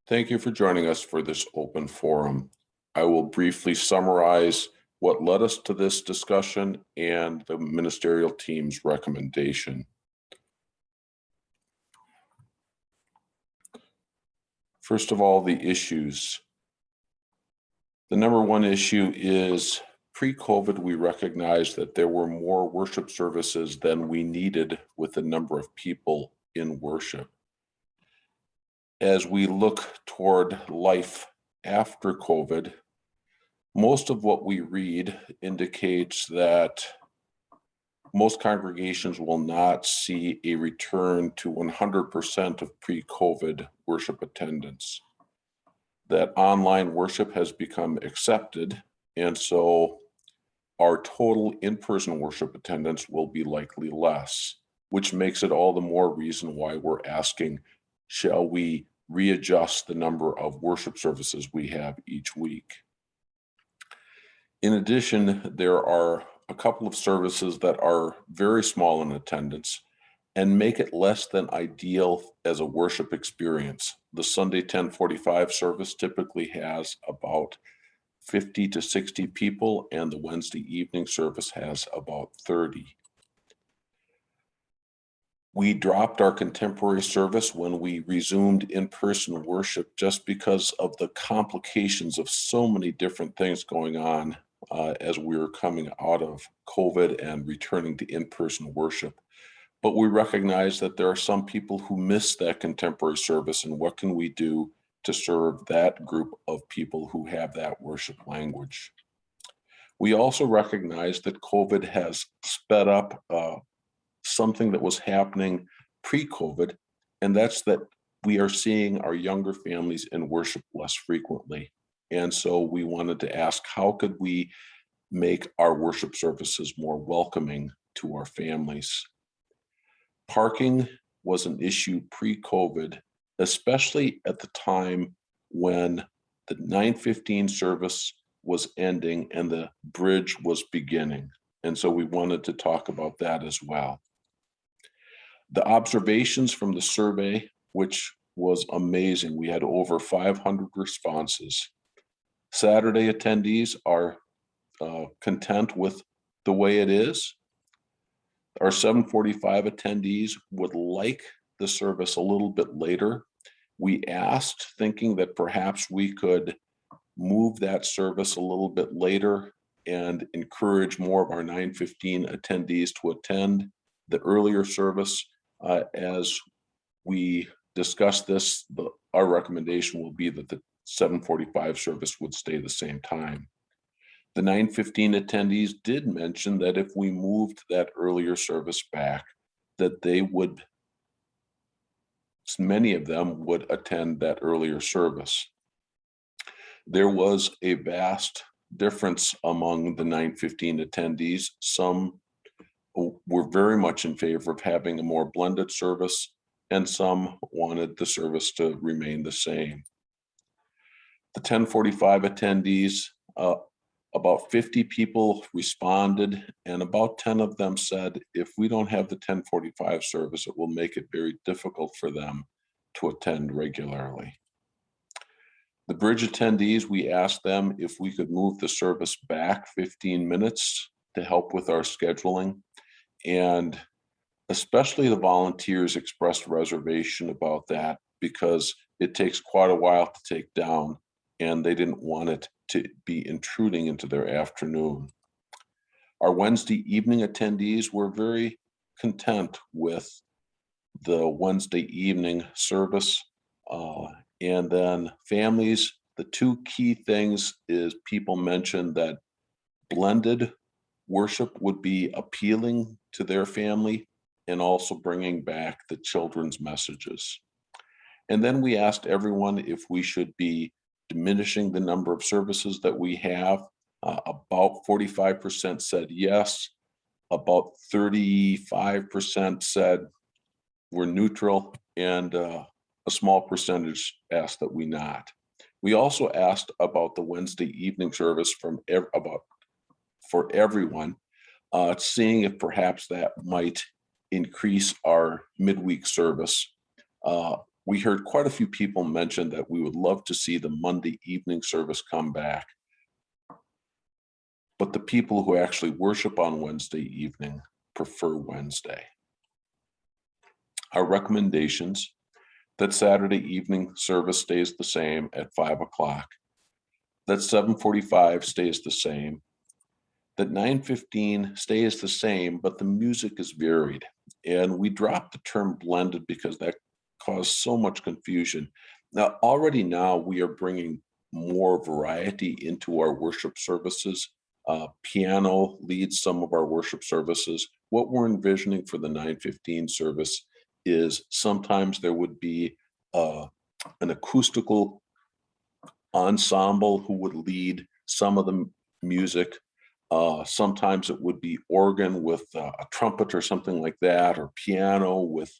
Thank you for joining us for this open forum. I will briefly summarize what led us to this discussion and the ministerial team's recommendation. First of all, the issues. The number one issue is pre-COVID, we recognized that there were more worship services than we needed with the number of people in worship. As we look toward life after COVID, most of what we read indicates that most congregations will not see a return to 100% of pre-COVID worship attendance. That online worship has become accepted, and so our total in-person worship attendance will be likely less, which makes it all the more reason why we're asking, shall we readjust the number of worship services we have each week? In addition, there are a couple of services that are very small in attendance and make it less than ideal as a worship experience. The Sunday 10:45 service typically has about 50 to 60 people, and the Wednesday evening service has about 30. We dropped our contemporary service when we resumed in-person worship just because of the complications of so many different things going on as we were coming out of COVID and returning to in-person worship. But we recognize that there are some people who miss that contemporary service, and what can we do to serve that group of people who have that worship language? We also recognize that COVID has sped up something that was happening pre-COVID, and that's that we are seeing our younger families in worship less frequently. And so we wanted to ask, how could we make our worship services more welcoming to our families? Parking was an issue pre-COVID, especially at the time when the 9:15 service was ending and the bridge was beginning. And so we wanted to talk about that as well. The observations from the survey, which was amazing, we had over 500 responses. Saturday attendees are content with the way it is. Our 7:45 attendees would like the service a little bit later. We asked, thinking that perhaps we could move that service a little bit later and encourage more of our 9:15 attendees to attend the earlier service. As we discuss this, our recommendation will be that the 7:45 service would stay the same time. The 9:15 attendees did mention that if we moved that earlier service back, that many of them would attend that earlier service. There was a vast difference among the 9:15 attendees. Some were very much in favor of having a more blended service, and some wanted the service to remain the same. The 10:45 attendees, about 50 people responded, and about 10 of them said, if we don't have the 10:45 service, it will make it very difficult for them to attend regularly. The bridge attendees, we asked them if we could move the service back 15 minutes to help with our scheduling. And especially the volunteers expressed reservation about that because it takes quite a while to take down, and they didn't want it to be intruding into their afternoon. Our Wednesday evening attendees were very content with the Wednesday evening service. And then families, the two key things is people mentioned that blended worship would be appealing to their family and also bringing back the children's messages. And then we asked everyone if we should be diminishing the number of services that we have. About 45% said yes. About 35% said we're neutral, and a small percentage asked that we not. We also asked about the Wednesday evening service for everyone, seeing if perhaps that might increase our midweek service. We heard quite a few people mention that we would love to see the Monday evening service come back, but the people who actually worship on Wednesday evening prefer Wednesday. Our recommendations: that Saturday evening service stays the same at 5 o'clock, that 7:45 stays the same, that 9:15 stays the same, but the music is varied. And we dropped the term blended because that caused so much confusion. Now we are bringing more variety into our worship services. Piano leads some of our worship services. What we're envisioning for the 9:15 service is sometimes there would be an acoustical ensemble who would lead some of the music. Sometimes it would be organ with a trumpet or something like that, or piano with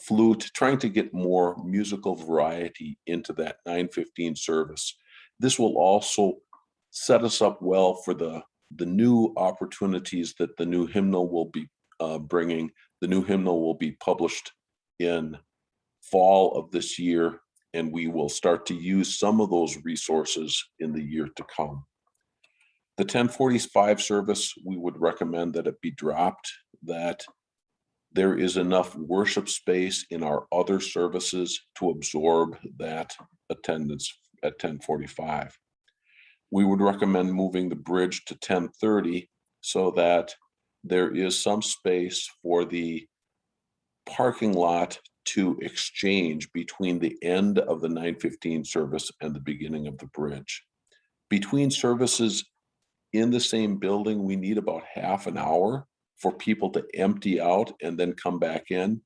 flute, trying to get more musical variety into that 9:15 service. This will also set us up well for the new opportunities that the new hymnal will be bringing. The new hymnal will be published in fall of this year, and we will start to use some of those resources in the year to come. The 10:45 service, we would recommend that it be dropped, that there is enough worship space in our other services to absorb that attendance at 10:45. We would recommend moving the bridge to 10:30 so that there is some space for the parking lot to exchange between the end of the 9:15 service and the beginning of the bridge. Between services in the same building, we need about half an hour for people to empty out and then come back in.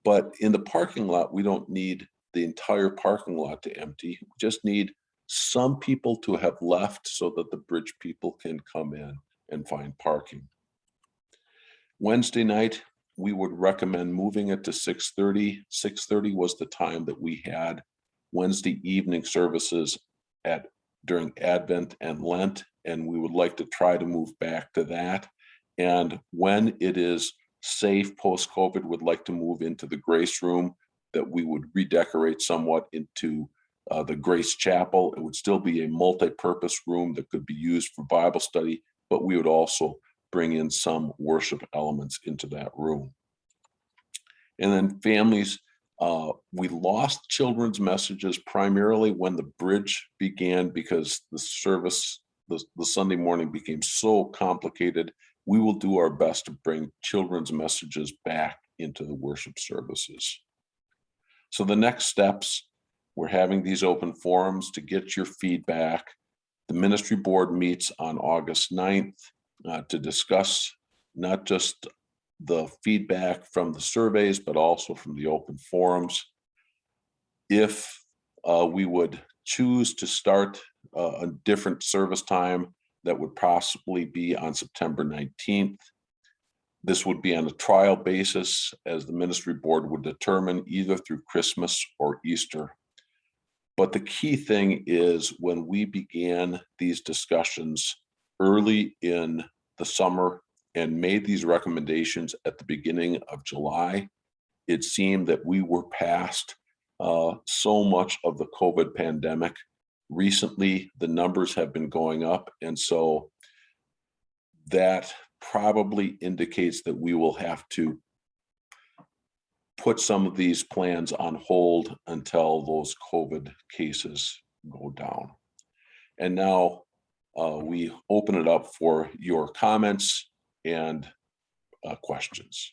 But in the parking lot, we don't need the entire parking lot to empty. We just need some people to have left so that the bridge people can come in and find parking. Wednesday night, we would recommend moving it to 6:30. 6:30 was the time that we had Wednesday evening services during Advent and Lent, and we would like to try to move back to that. And when it is safe post-COVID, would like to move into the Grace Room, that we would redecorate somewhat into the Grace Chapel. It would still be a multi-purpose room that could be used for Bible study, but we would also bring in some worship elements into that room. And then families, we lost children's messages primarily when the bridge began because the service, the Sunday morning became so complicated. We will do our best to bring children's messages back into the worship services. So the next steps, we're having these open forums to get your feedback. The ministry board meets on August 9th to discuss not just the feedback from the surveys, but also from the open forums. If we would choose to start a different service time, that would possibly be on September 19th. This would be on a trial basis, as the ministry board would determine, either through Christmas or Easter. But the key thing is, when we began these discussions early in the summer and made these recommendations at the beginning of July, it seemed that we were past so much of the COVID pandemic. Recently, the numbers have been going up, and so that probably indicates that we will have to put some of these plans on hold until those COVID cases go down. And now we open it up for your comments and questions.